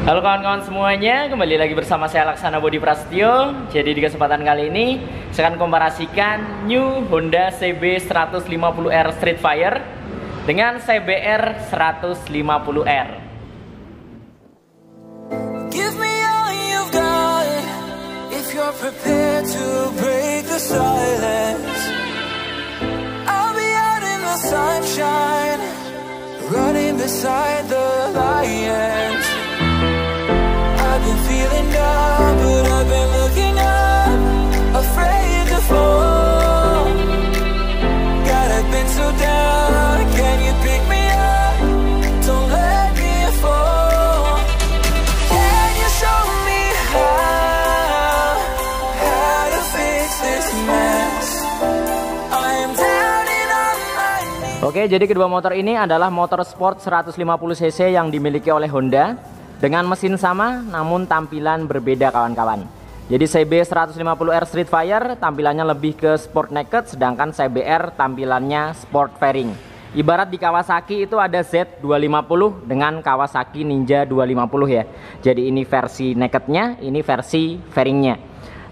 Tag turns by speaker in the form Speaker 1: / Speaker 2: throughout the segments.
Speaker 1: Halo kawan-kawan semuanya, kembali lagi bersama saya Laksana Bodi Prasetyo. Jadi di kesempatan kali ini saya akan komparasikan new Honda CB 150R Streetfire dengan CBR 150R.
Speaker 2: Give me all you've got if you're prepared to break the silence. I'll be out in the sunshine, running beside the lions. I've been feeling down, but I've been looking up, afraid to fall. God, I've been so down, can you pick me up? Don't let me fall. Can you show me how to fix this mess? I am down and on my knees.
Speaker 1: Oke, jadi kedua motor ini adalah motor sport 150 cc yang dimiliki oleh Honda dengan mesin sama namun tampilan berbeda kawan-kawan. Jadi CB 150R Streetfire tampilannya lebih ke sport naked, sedangkan CBR tampilannya sport fairing. Ibarat di Kawasaki itu ada Z250 dengan Kawasaki Ninja 250 ya. Jadi ini versi nakednya, ini versi fairingnya.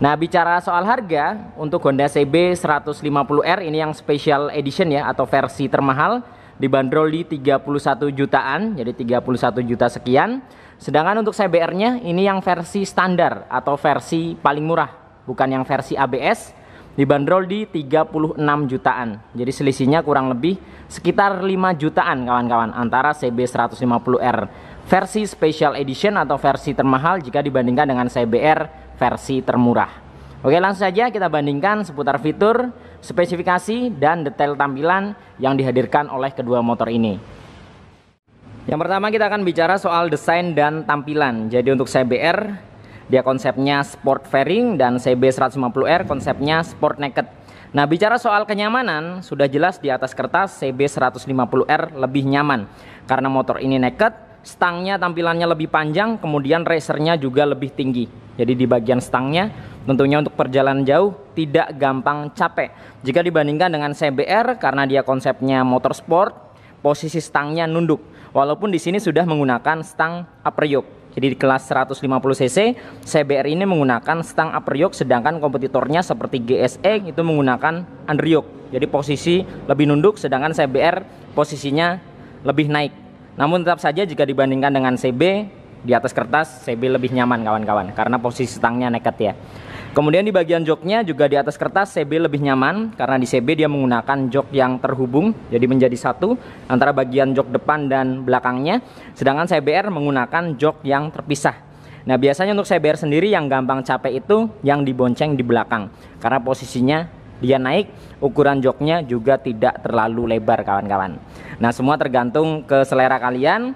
Speaker 1: Nah, bicara soal harga untuk Honda CB 150R ini yang special edition ya, atau versi termahal, dibanderol di 31 jutaan, jadi 31 juta sekian. Sedangkan untuk CBR-nya ini yang versi standar atau versi paling murah, bukan yang versi ABS, dibanderol di 36 jutaan. Jadi selisihnya kurang lebih sekitar 5 jutaan kawan-kawan antara CB 150R versi special edition atau versi termahal jika dibandingkan dengan CBR versi termurah. Oke, langsung saja kita bandingkan seputar fitur, spesifikasi, dan detail tampilan yang dihadirkan oleh kedua motor ini. Yang pertama kita akan bicara soal desain dan tampilan. Jadi untuk CBR dia konsepnya sport fairing dan CB 150R konsepnya sport naked. Nah, bicara soal kenyamanan sudah jelas di atas kertas CB 150R lebih nyaman karena motor ini naked, stangnya tampilannya lebih panjang, kemudian racernya juga lebih tinggi. Jadi di bagian stangnya tentunya untuk perjalanan jauh tidak gampang capek jika dibandingkan dengan CBR karena dia konsepnya motorsport, posisi stangnya nunduk. Walaupun di sini sudah menggunakan stang upper yoke. Jadi di kelas 150 cc CBR ini menggunakan stang upper yoke, sedangkan kompetitornya seperti GSE itu menggunakan under yoke. Jadi posisi lebih nunduk, sedangkan CBR posisinya lebih naik. Namun tetap saja jika dibandingkan dengan CB, di atas kertas CB lebih nyaman kawan-kawan karena posisi stangnya naked ya. Kemudian di bagian joknya juga di atas kertas CB lebih nyaman karena di CB dia menggunakan jok yang terhubung, jadi menjadi satu antara bagian jok depan dan belakangnya, sedangkan CBR menggunakan jok yang terpisah. Nah, biasanya untuk CBR sendiri yang gampang capek itu yang dibonceng di belakang karena posisinya dia naik, ukuran joknya juga tidak terlalu lebar kawan-kawan. Nah, semua tergantung ke selera kalian.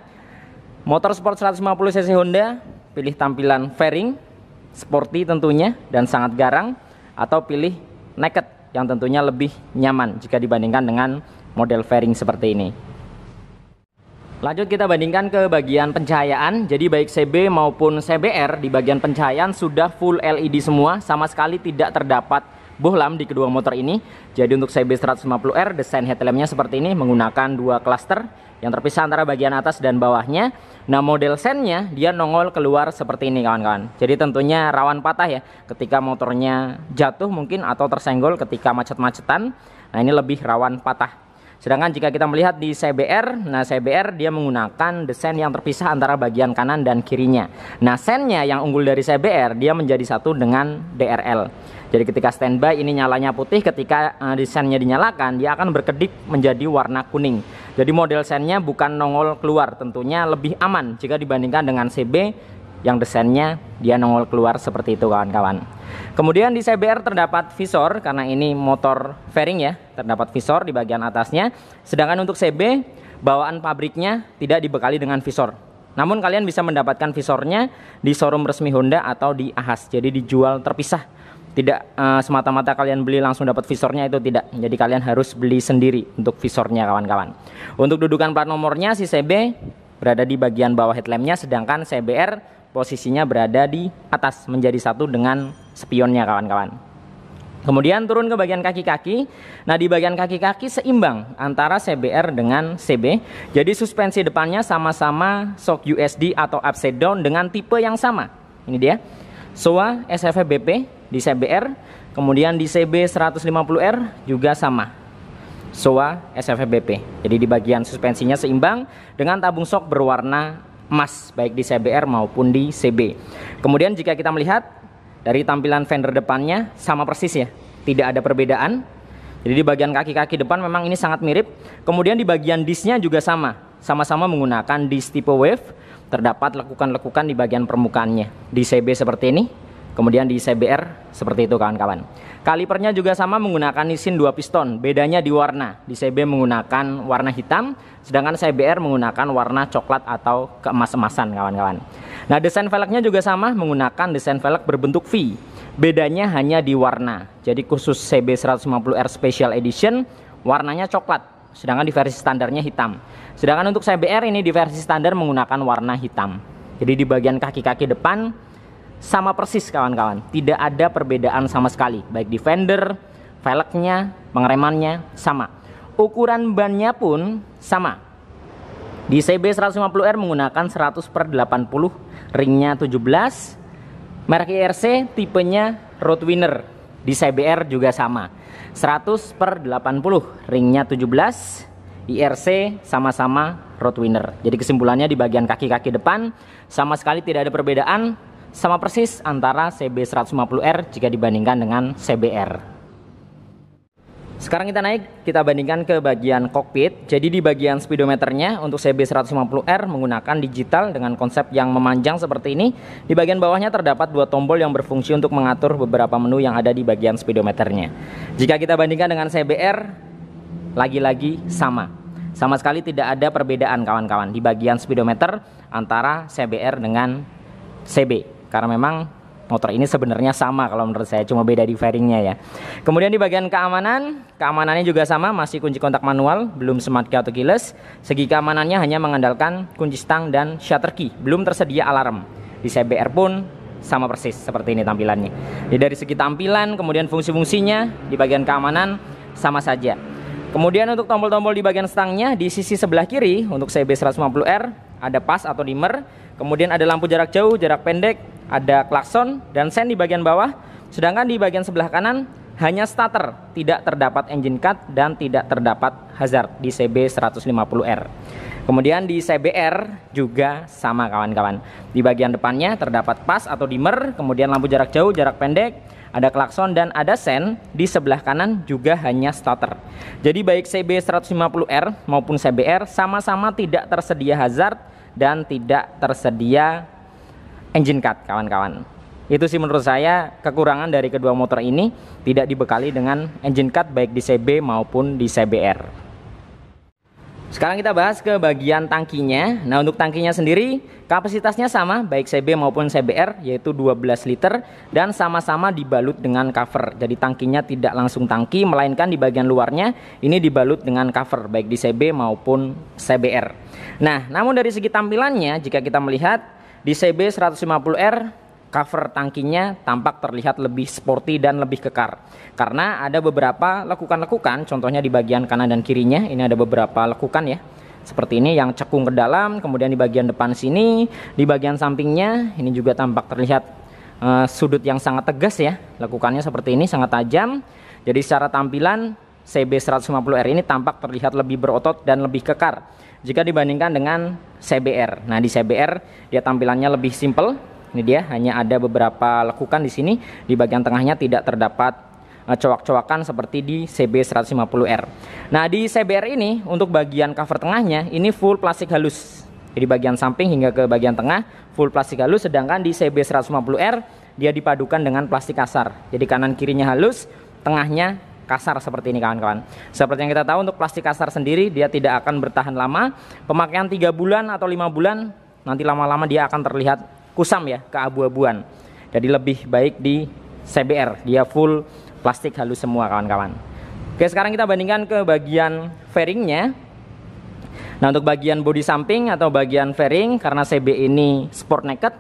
Speaker 1: Motor sport 150 cc Honda, pilih tampilan fairing, sporty tentunya dan sangat garang, atau pilih naked yang tentunya lebih nyaman jika dibandingkan dengan model fairing seperti ini. Lanjut kita bandingkan ke bagian pencahayaan. Jadi baik CB maupun CBR di bagian pencahayaan sudah full LED semua, sama sekali tidak terdapat bohlam di kedua motor ini. Jadi untuk CB 150R desain headlampnya seperti ini menggunakan dua cluster yang terpisah antara bagian atas dan bawahnya. Nah, model sennya dia nongol keluar seperti ini kawan-kawan. Jadi tentunya rawan patah ya ketika motornya jatuh mungkin atau tersenggol ketika macet-macetan. Nah, ini lebih rawan patah. Sedangkan jika kita melihat di CBR, nah CBR dia menggunakan desain yang terpisah antara bagian kanan dan kirinya. Nah, sennya yang unggul dari CBR dia menjadi satu dengan DRL. Jadi ketika standby ini nyalanya putih, ketika desainnya dinyalakan dia akan berkedip menjadi warna kuning. Jadi model sennya bukan nongol keluar, tentunya lebih aman jika dibandingkan dengan CB yang desainnya dia nongol keluar seperti itu kawan-kawan. Kemudian di CBR terdapat visor karena ini motor fairing ya, terdapat visor di bagian atasnya. Sedangkan untuk CB bawaan pabriknya tidak dibekali dengan visor. Namun kalian bisa mendapatkan visornya di showroom resmi Honda atau di Ahas. Jadi dijual terpisah. Tidak semata-mata kalian beli langsung dapat visornya, itu tidak. Jadi kalian harus beli sendiri untuk visornya kawan-kawan. Untuk dudukan plat nomornya si CB berada di bagian bawah headlampnya, sedangkan CBR posisinya berada di atas menjadi satu dengan spionnya kawan-kawan. Kemudian turun ke bagian kaki-kaki. Nah, di bagian kaki-kaki seimbang antara CBR dengan CB. Jadi suspensi depannya sama-sama shock USD atau upside down dengan tipe yang sama. Ini dia. Showa SFF BP di CBR. Kemudian di CB 150R juga sama. Showa SFF BP. Jadi di bagian suspensinya seimbang dengan tabung shock berwarna emas baik di CBR maupun di CB. Kemudian jika kita melihat dari tampilan fender depannya sama persis ya, tidak ada perbedaan. Jadi di bagian kaki-kaki depan memang ini sangat mirip. Kemudian di bagian disnya juga sama-sama menggunakan dis tipe wave. Terdapat lekukan-lekukan di bagian permukaannya. Di CB seperti ini, kemudian di CBR seperti itu kawan-kawan. Kalipernya juga sama menggunakan Nissin 2 piston, bedanya di warna. Di CB menggunakan warna hitam, sedangkan CBR menggunakan warna coklat atau keemas-emasan kawan-kawan. Nah, desain velgnya juga sama menggunakan desain velg berbentuk V. Bedanya hanya di warna. Jadi khusus CB 150R Special Edition warnanya coklat, sedangkan di versi standarnya hitam. Sedangkan untuk CBR ini di versi standar menggunakan warna hitam. Jadi di bagian kaki-kaki depan sama persis kawan-kawan, tidak ada perbedaan sama sekali, baik di fender, velgnya, pengeremannya sama. Ukuran bannya pun sama. Di CB 150R menggunakan 100/80, ringnya 17, merek IRC, tipenya Roadwinner. Di CBR juga sama, 100/80, ringnya 17, IRC sama-sama Roadwinner. Jadi kesimpulannya di bagian kaki-kaki depan sama sekali tidak ada perbedaan, sama persis antara CB 150R jika dibandingkan dengan CBR. Sekarang kita bandingkan ke bagian kokpit. Jadi di bagian speedometernya untuk CB 150R menggunakan digital dengan konsep yang memanjang seperti ini. Di bagian bawahnya terdapat 2 tombol yang berfungsi untuk mengatur beberapa menu yang ada di bagian speedometernya. Jika kita bandingkan dengan CBR, lagi-lagi sama sekali tidak ada perbedaan kawan-kawan di bagian speedometer antara CBR dengan CB, karena memang motor ini sebenarnya sama kalau menurut saya, cuma beda di fairingnya ya. Kemudian di bagian keamanannya juga sama, masih kunci kontak manual, belum smart key atau keyless. Segi keamanannya hanya mengandalkan kunci stang dan shutter key, belum tersedia alarm. Di CBR pun sama persis seperti ini tampilannya. Jadi dari segi tampilan, kemudian fungsi-fungsinya di bagian keamanan sama saja. Kemudian untuk tombol-tombol di bagian stangnya, di sisi sebelah kiri untuk CB 150R ada pas atau dimmer, kemudian ada lampu jarak jauh, jarak pendek, ada klakson dan sen di bagian bawah. Sedangkan di bagian sebelah kanan hanya starter, tidak terdapat engine cut dan tidak terdapat hazard di CB 150R. Kemudian di CBR juga sama kawan-kawan. Di bagian depannya terdapat pas atau dimmer, kemudian lampu jarak jauh, jarak pendek, ada klakson dan ada sen. Di sebelah kanan juga hanya starter. Jadi baik CB 150R maupun CBR sama-sama tidak tersedia hazard dan tidak tersedia engine cut kawan-kawan. Itu sih menurut saya kekurangan dari kedua motor ini, tidak dibekali dengan engine cut baik di CB maupun di CBR. Sekarang kita bahas ke bagian tangkinya. Nah, untuk tangkinya sendiri kapasitasnya sama baik CB maupun CBR, yaitu 12 liter dan sama-sama dibalut dengan cover. Jadi tangkinya tidak langsung tangki, melainkan di bagian luarnya ini dibalut dengan cover baik di CB maupun CBR. Nah, namun dari segi tampilannya jika kita melihat di CB 150R cover tangkinya tampak terlihat lebih sporty dan lebih kekar. Karena ada beberapa lekukan-lekukan, contohnya di bagian kanan dan kirinya, ini ada beberapa lekukan ya. Seperti ini yang cekung ke dalam, kemudian di bagian depan sini, di bagian sampingnya, ini juga tampak terlihat sudut yang sangat tegas ya. Lekukannya seperti ini, sangat tajam. Jadi secara tampilan CB 150R ini tampak terlihat lebih berotot dan lebih kekar jika dibandingkan dengan CBR. Nah, di CBR dia tampilannya lebih simple. Ini dia, hanya ada beberapa lekukan di sini. Di bagian tengahnya tidak terdapat cowak-cowakan seperti di CB 150R. Nah, di CBR ini untuk bagian cover tengahnya ini full plastik halus. Jadi bagian samping hingga ke bagian tengah full plastik halus, sedangkan di CB 150R dia dipadukan dengan plastik kasar. Jadi kanan kirinya halus, tengahnya kasar seperti ini kawan-kawan. Seperti yang kita tahu untuk plastik kasar sendiri dia tidak akan bertahan lama. Pemakaian 3 bulan atau 5 bulan nanti lama-lama dia akan terlihat kusam ya, keabu-abuan. Jadi lebih baik di CBR, dia full plastik halus semua kawan-kawan. Oke, sekarang kita bandingkan ke bagian fairingnya. Nah, untuk bagian bodi samping atau bagian fairing, karena CB ini sport naked,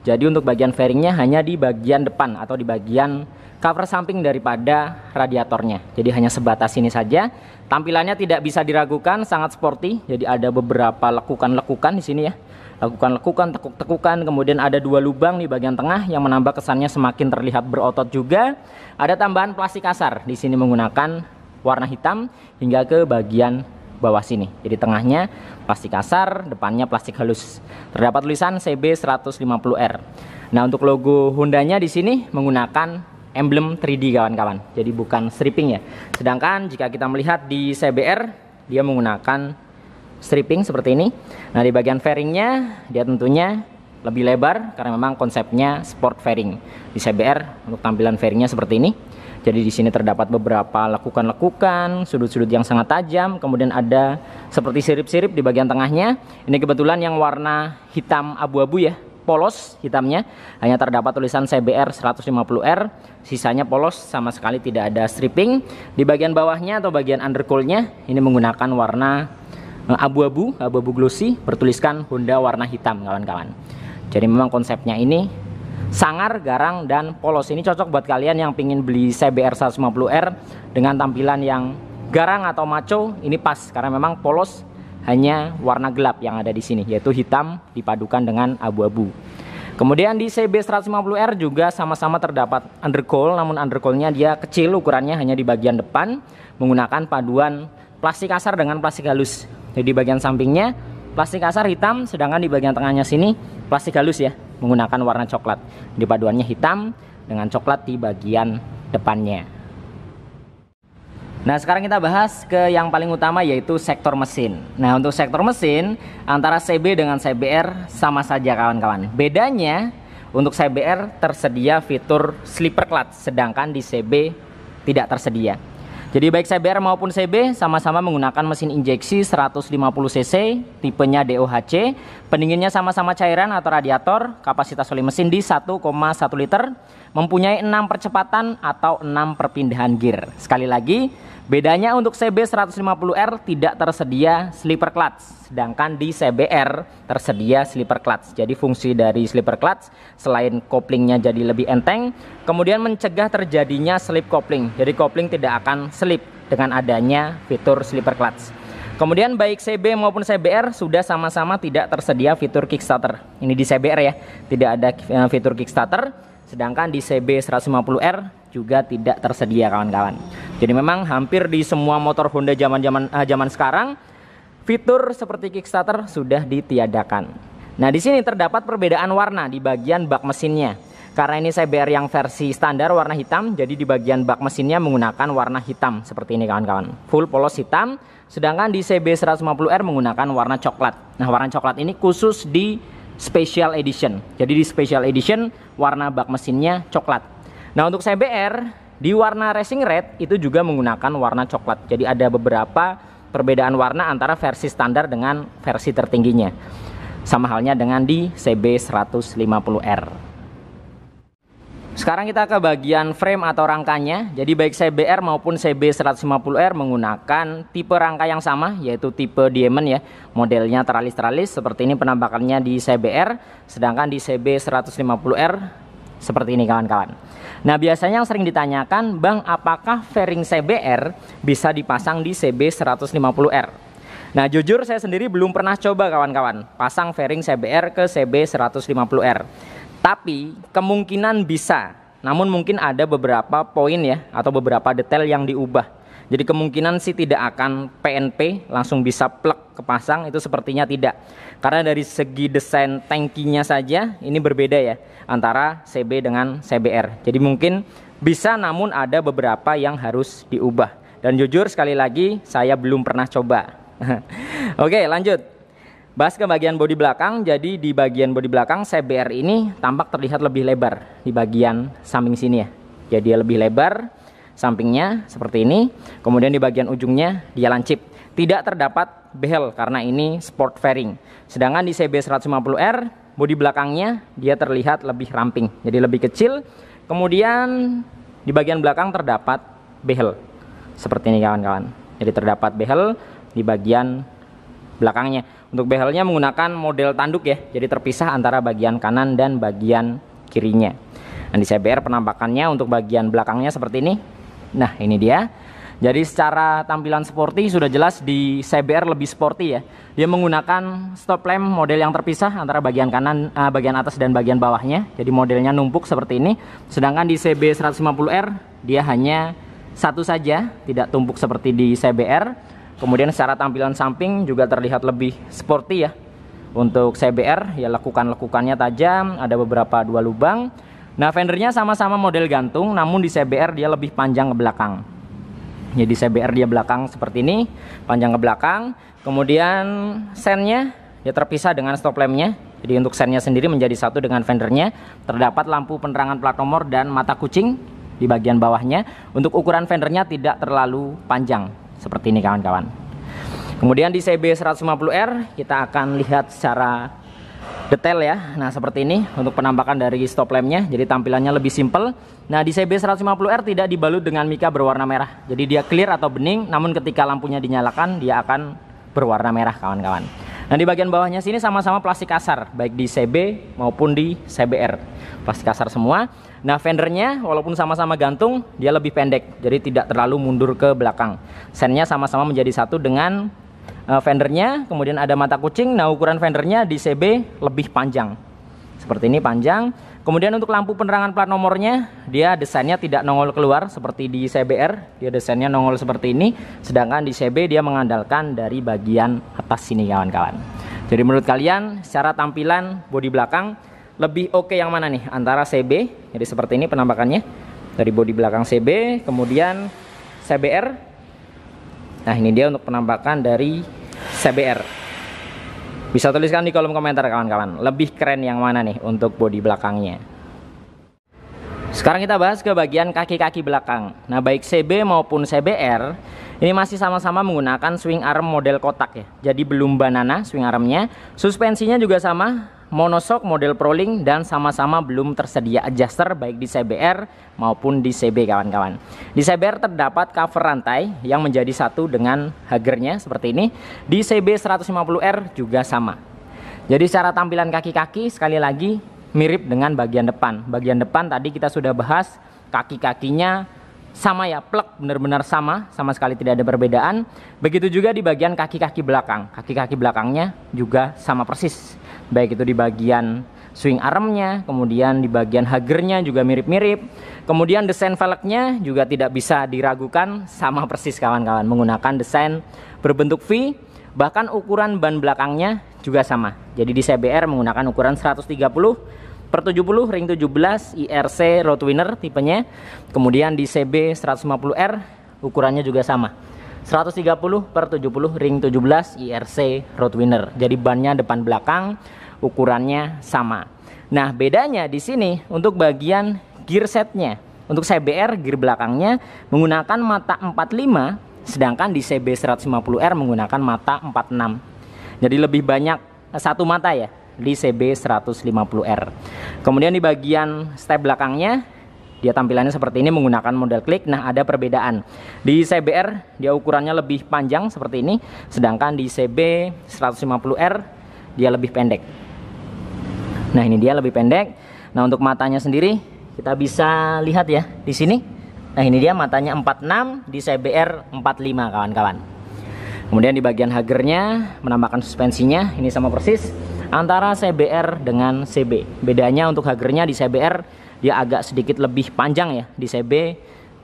Speaker 1: Jadi untuk bagian fairingnya hanya di bagian depan atau di bagian cover samping daripada radiatornya. Jadi hanya sebatas ini saja. Tampilannya tidak bisa diragukan, sangat sporty. Jadi ada beberapa lekukan-lekukan di sini ya. Lekukan-lekukan, tekuk-tekukan, kemudian ada 2 lubang di bagian tengah yang menambah kesannya semakin terlihat berotot juga. Ada tambahan plastik kasar. Di sini menggunakan warna hitam hingga ke bagian bawah sini. Jadi tengahnya plastik kasar, depannya plastik halus. Terdapat tulisan CB150R. Nah, untuk logo Hondanya di sini menggunakan emblem 3D kawan-kawan. Jadi bukan stripping ya. Sedangkan jika kita melihat di CBR, dia menggunakan stripping seperti ini. Nah, di bagian fairingnya dia tentunya lebih lebar karena memang konsepnya sport fairing. Di CBR untuk tampilan fairingnya seperti ini. Jadi di sini terdapat beberapa lekukan-lekukan, sudut-sudut yang sangat tajam, kemudian ada seperti sirip-sirip di bagian tengahnya. Ini kebetulan yang warna hitam abu-abu ya, polos hitamnya, hanya terdapat tulisan CBR 150R, sisanya polos, sama sekali tidak ada stripping. Di bagian bawahnya atau bagian undercoolnya ini menggunakan warna abu-abu glossy, bertuliskan Honda warna hitam kawan-kawan. Jadi memang konsepnya ini sangar, garang, dan polos. Ini cocok buat kalian yang pingin beli CBR 150R dengan tampilan yang garang atau maco. Ini pas karena memang polos, hanya warna gelap yang ada di sini, yaitu hitam dipadukan dengan abu-abu. Kemudian di CB 150R juga sama-sama terdapat undercoil, namun undercoilnya dia kecil ukurannya, hanya di bagian depan, menggunakan paduan plastik kasar dengan plastik halus. Jadi di bagian sampingnya plastik kasar hitam, sedangkan di bagian tengahnya sini plastik halus ya, menggunakan warna coklat. Di paduannya hitam dengan coklat di bagian depannya. Nah, sekarang kita bahas ke yang paling utama, yaitu sektor mesin. Nah, untuk sektor mesin antara CB dengan CBR sama saja kawan-kawan. Bedanya untuk CBR tersedia fitur slipper clutch, sedangkan di CB tidak tersedia. Jadi baik CBR maupun CB sama-sama menggunakan mesin injeksi 150 cc, tipenya DOHC, pendinginnya sama-sama cairan atau radiator, kapasitas oli mesin di 1,1 liter, mempunyai 6 percepatan atau 6 perpindahan gear. Sekali lagi, bedanya untuk CB 150R tidak tersedia slipper clutch, sedangkan di CBR tersedia slipper clutch. Jadi fungsi dari slipper clutch selain koplingnya jadi lebih enteng, kemudian mencegah terjadinya slip kopling. Jadi kopling tidak akan slip dengan adanya fitur slipper clutch. Kemudian baik CB maupun CBR sudah sama-sama tidak tersedia fitur kickstarter. Ini di CBR ya, tidak ada fitur kickstarter, sedangkan di CB 150R juga tidak tersedia kawan-kawan. Jadi memang hampir di semua motor Honda zaman sekarang fitur seperti kickstarter sudah ditiadakan. Nah, di sini terdapat perbedaan warna di bagian bak mesinnya. Karena ini CBR yang versi standar warna hitam, jadi di bagian bak mesinnya menggunakan warna hitam seperti ini kawan-kawan. Full polos hitam, sedangkan di CB 150R menggunakan warna coklat. Nah, warna coklat ini khusus di Special Edition. Jadi di Special Edition warna bak mesinnya coklat. Nah, untuk CBR di warna Racing Red itu juga menggunakan warna coklat. Jadi ada beberapa perbedaan warna antara versi standar dengan versi tertingginya. Sama halnya dengan di CB 150R. Sekarang kita ke bagian frame atau rangkanya. Jadi baik CBR maupun CB 150R menggunakan tipe rangka yang sama, yaitu tipe diamond ya. Modelnya teralis-teralis seperti ini penampakannya di CBR, sedangkan di CB 150R seperti ini kawan-kawan. Nah, biasanya yang sering ditanyakan, Bang, apakah fairing CBR bisa dipasang di CB 150R? Nah, jujur saya sendiri belum pernah coba kawan-kawan pasang fairing CBR ke CB 150R. Tapi kemungkinan bisa, namun mungkin ada beberapa poin ya atau beberapa detail yang diubah. Jadi kemungkinan sih tidak akan PNP langsung bisa plug kepasang, itu sepertinya tidak. Karena dari segi desain tangkinya saja ini berbeda ya antara CB dengan CBR. Jadi mungkin bisa, namun ada beberapa yang harus diubah. Dan jujur sekali lagi saya belum pernah coba. Oke, lanjut. Bahas ke bagian bodi belakang. Jadi di bagian bodi belakang CBR ini tampak terlihat lebih lebar di bagian samping sini ya. Jadi dia lebih lebar sampingnya seperti ini. Kemudian di bagian ujungnya dia lancip. Tidak terdapat behel karena ini sport fairing. Sedangkan di CB 150R bodi belakangnya dia terlihat lebih ramping. Jadi lebih kecil. Kemudian di bagian belakang terdapat behel. Seperti ini kawan-kawan. Jadi terdapat behel di bagian belakangnya. Untuk bezelnya menggunakan model tanduk ya, jadi terpisah antara bagian kanan dan bagian kirinya. Nah, di CBR penampakannya untuk bagian belakangnya seperti ini. Nah, ini dia. Jadi secara tampilan sporty sudah jelas di CBR lebih sporty ya. Dia menggunakan stop lamp model yang terpisah antara bagian kanan, bagian atas dan bagian bawahnya. Jadi modelnya numpuk seperti ini. Sedangkan di CB 150R dia hanya satu saja, tidak tumpuk seperti di CBR. Kemudian secara tampilan samping juga terlihat lebih sporty ya. Untuk CBR ya lekukannya tajam, ada beberapa 2 lubang. Nah, fendernya sama-sama model gantung, namun di CBR dia lebih panjang ke belakang. Jadi CBR dia belakang seperti ini, panjang ke belakang. Kemudian sennya dia terpisah dengan stop lampnya. Jadi untuk sennya sendiri menjadi satu dengan fendernya. Terdapat lampu penerangan plat nomor dan mata kucing di bagian bawahnya. Untuk ukuran fendernya tidak terlalu panjang seperti ini kawan-kawan. Kemudian di CB 150R kita akan lihat secara detail ya. Nah, seperti ini untuk penampakan dari stop lampnya. Jadi tampilannya lebih simple. Nah, di CB 150R tidak dibalut dengan mika berwarna merah. Jadi dia clear atau bening, namun ketika lampunya dinyalakan dia akan berwarna merah kawan-kawan. Nah, di bagian bawahnya sini sama-sama plastik kasar, baik di CB maupun di CBR. Plastik kasar semua. Nah, fendernya walaupun sama-sama gantung, dia lebih pendek. Jadi tidak terlalu mundur ke belakang. Sennya sama-sama menjadi satu dengan fendernya. Kemudian ada mata kucing. Nah, ukuran fendernya di CB lebih panjang seperti ini, panjang. Kemudian untuk lampu penerangan plat nomornya, dia desainnya tidak nongol keluar seperti di CBR. Dia desainnya nongol seperti ini. Sedangkan di CB dia mengandalkan dari bagian atas sini kawan-kawan. Jadi menurut kalian secara tampilan bodi belakang lebih oke yang mana nih antara CB? Jadi seperti ini penampakannya dari bodi belakang CB, kemudian CBR. Nah, ini dia untuk penampakan dari CBR. Bisa tuliskan di kolom komentar kawan-kawan, lebih keren yang mana nih untuk bodi belakangnya. Sekarang kita bahas ke bagian kaki-kaki belakang. Nah, baik CB maupun CBR ini masih sama-sama menggunakan swing arm model kotak ya. Jadi belum banana swing armnya. Suspensinya juga sama, monoshock model Prolink, dan sama-sama belum tersedia adjuster baik di CBR maupun di CB kawan-kawan. Di CBR terdapat cover rantai yang menjadi satu dengan hagernya seperti ini. Di CB 150R juga sama. Jadi secara tampilan kaki-kaki sekali lagi mirip dengan bagian depan. Bagian depan tadi kita sudah bahas, kaki-kakinya sama ya, plek, benar-benar sama sekali tidak ada perbedaan. Begitu juga di bagian kaki-kaki belakang. Kaki-kaki belakangnya juga sama persis. Baik itu di bagian swing armnya, kemudian di bagian hagernya juga mirip-mirip. Kemudian desain velgnya juga tidak bisa diragukan, sama persis kawan-kawan, menggunakan desain berbentuk V. Bahkan ukuran ban belakangnya juga sama. Jadi di CBR menggunakan ukuran 130/70 ring 17 IRC Roadwinner tipenya. Kemudian di CB 150R ukurannya juga sama, 130/70 ring 17 IRC Roadwinner. Jadi bannya depan belakang ukurannya sama. Nah, bedanya di sini untuk bagian gear setnya. Untuk CBR gear belakangnya menggunakan mata 45, sedangkan di CB 150R menggunakan mata 46. Jadi lebih banyak satu mata ya di CB 150R. Kemudian di bagian step belakangnya dia tampilannya seperti ini menggunakan model klik. Nah, ada perbedaan. Di CBR dia ukurannya lebih panjang seperti ini, sedangkan di CB 150R dia lebih pendek. Nah, ini dia lebih pendek. Nah, untuk matanya sendiri kita bisa lihat ya di sini. Nah, ini dia matanya 46, di CBR 45 kawan-kawan. Kemudian di bagian hagernya menambahkan suspensinya ini sama persis antara CBR dengan CB. Bedanya untuk hagernya di CBR dia agak sedikit lebih panjang ya, di CB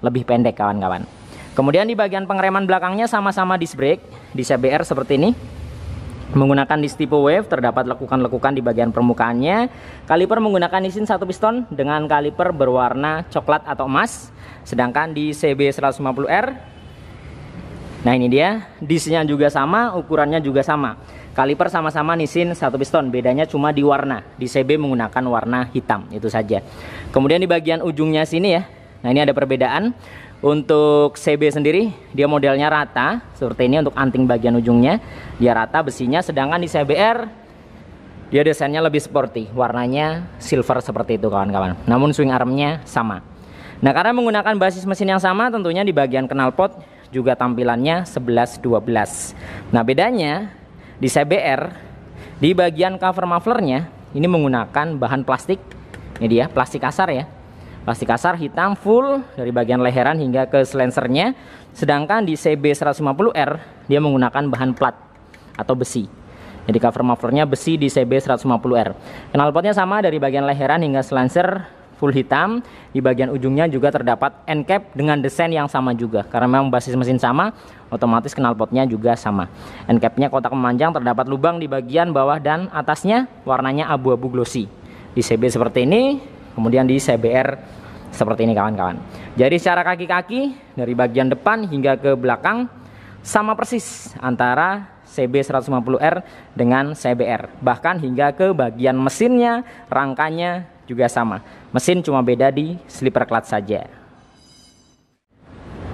Speaker 1: lebih pendek kawan-kawan. Kemudian di bagian pengereman belakangnya sama-sama disc brake. Di CBR seperti ini menggunakan disc tipe wave, terdapat lekukan-lekukan di bagian permukaannya. Kaliper menggunakan isin 1 piston dengan kaliper berwarna coklat atau emas. Sedangkan di CB 150R, nah ini dia, discnya juga sama, ukurannya juga sama. Kaliper sama-sama nisin 1 piston, bedanya cuma di warna. Di CB menggunakan warna hitam, itu saja. Kemudian di bagian ujungnya sini ya, nah ini ada perbedaan. Untuk CB sendiri dia modelnya rata seperti ini, untuk anting bagian ujungnya dia rata besinya. Sedangkan di CBR dia desainnya lebih sporty, warnanya silver seperti itu kawan-kawan. Namun swing armnya sama. Nah, karena menggunakan basis mesin yang sama, tentunya di bagian knalpot juga tampilannya 11-12. Nah, bedanya di CBR, di bagian cover mufflernya ini menggunakan bahan plastik. Ini dia, plastik kasar ya. Plastik kasar hitam full dari bagian leheran hingga ke silencernya. Sedangkan di CB150R dia menggunakan bahan plat atau besi. Jadi cover mufflernya besi di CB150R. Knalpotnya sama dari bagian leheran hingga silencer full hitam. Di bagian ujungnya juga terdapat end cap dengan desain yang sama juga. Karena memang basis mesin sama, otomatis knalpotnya juga sama. End capnya kotak memanjang, terdapat lubang di bagian bawah dan atasnya warnanya abu-abu glossy. Di CB seperti ini, kemudian di CBR seperti ini kawan-kawan. Jadi secara kaki-kaki dari bagian depan hingga ke belakang sama persis antara CB150R dengan CBR. Bahkan hingga ke bagian mesinnya, rangkanya juga sama. Mesin cuma beda di slipper clutch saja.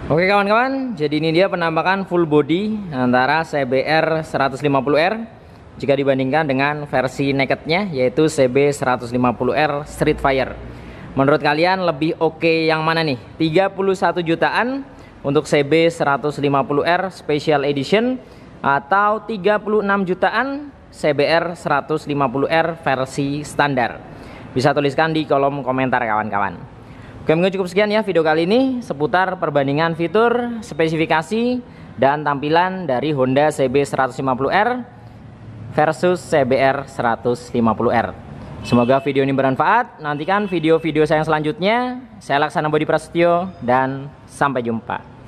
Speaker 1: Oke kawan-kawan, jadi ini dia penampakan full body antara CBR 150R jika dibandingkan dengan versi nakednya, yaitu CB150R Streetfire. Menurut kalian lebih oke yang mana nih? 31 jutaan untuk CB150R Special Edition atau 36 jutaan CBR 150R versi standar? Bisa tuliskan di kolom komentar kawan-kawan. Oke, mungkin cukup sekian ya video kali ini seputar perbandingan fitur, spesifikasi, dan tampilan dari Honda CB150R versus CBR 150R. Semoga video ini bermanfaat. Nantikan video-video saya yang selanjutnya. Saya Laksana Bodi Prasetyo dan sampai jumpa.